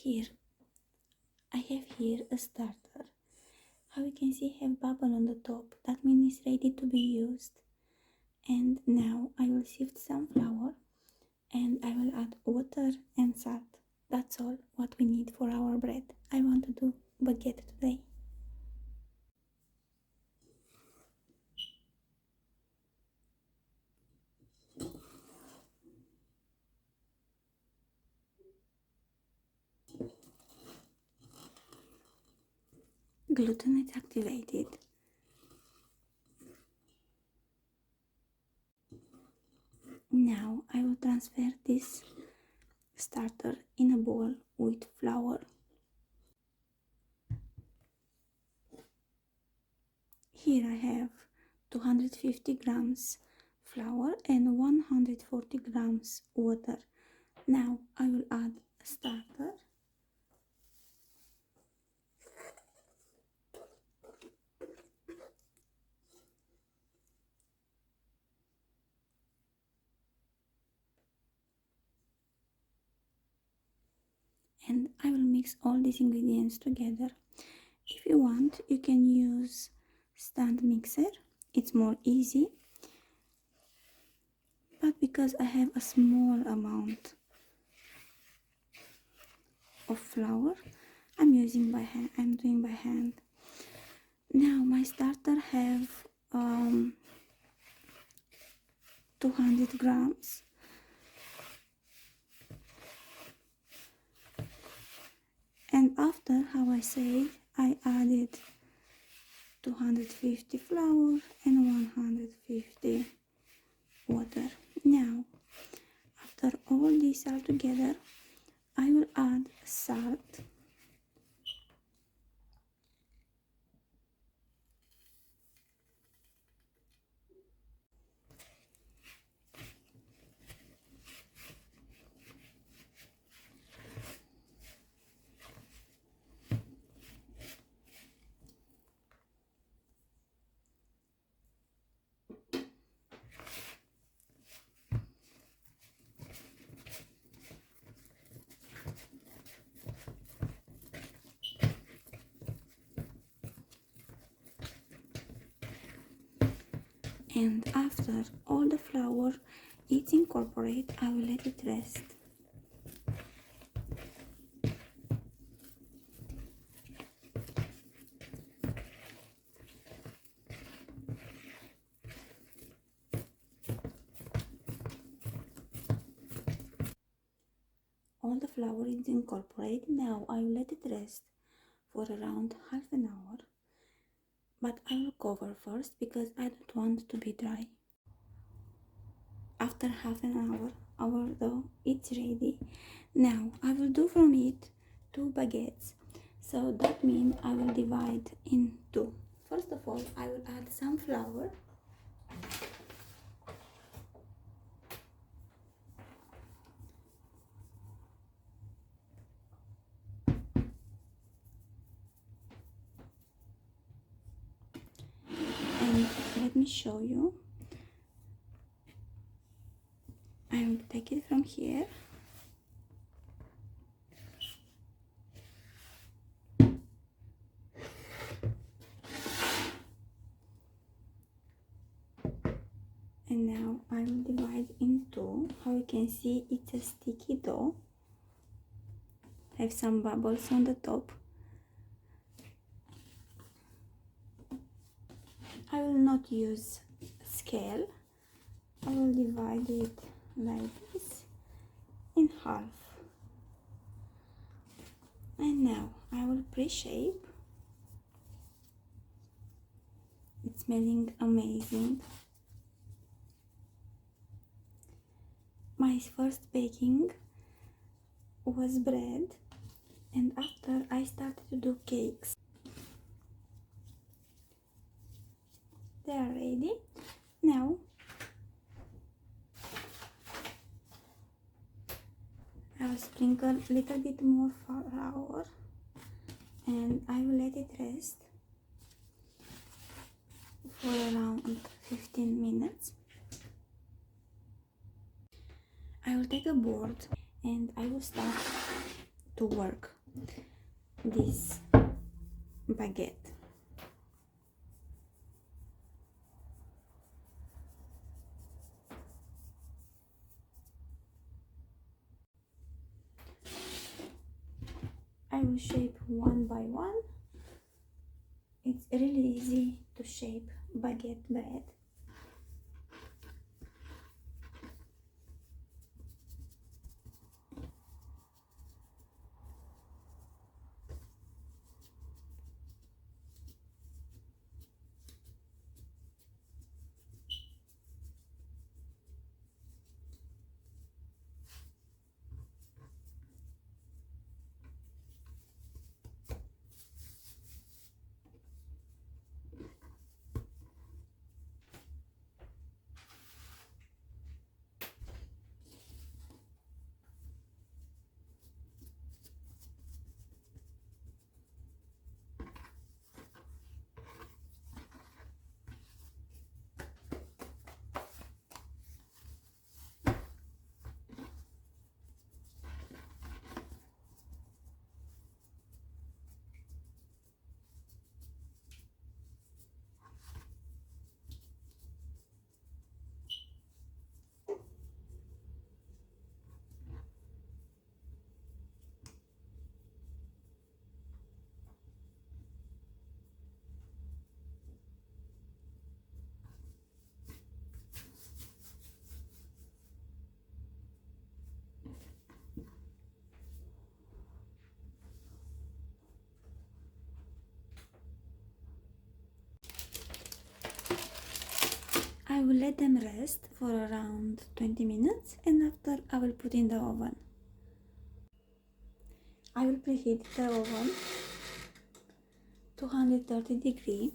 Here, I have here a starter. How you can see, have bubble on the top. That means it's ready to be used. And now I will sift some flour and I will add water and salt. That's all what we need for our bread. I want to do baguette today. Gluten is activated. Now I will transfer this starter in a bowl with flour. Here I have 250 grams flour and 140 grams water. Now I will add a starter. And I will mix all these ingredients together. If you want, you can use stand mixer. It's more easy. But because I have a small amount of flour, I'm using by hand. I'm doing by hand. Now my starter have 200 grams. And after, how I said, I added 250 flour and 150 water. Now, after all these are together, I will add salt. And after all the flour is incorporated, I will let it rest. All the flour is incorporated. Now I will let it rest for around half an hour. But I will cover first because I don't want to be dry. After half an hour, our dough is ready. Now I will do from it 2 baguettes. So that means I will divide in 2. First of all, I will add some flour. And let me show you. I will take it from here. And now I will divide in 2. How you can see, it's a sticky dough. Have some bubbles on the top. I will not use scale. I will divide it like this in half. And now I will pre-shape. It's smelling amazing. My first baking was bread, and after I started to do cakes. They are ready. Now I will sprinkle a little bit more flour and I will let it rest for around 15 minutes. I will take a board and I will start to work this baguette. I will shape one by one. It's really easy to shape baguette bread. I will let them rest for around 20 minutes and after I will put in the oven. I will preheat the oven 230 degrees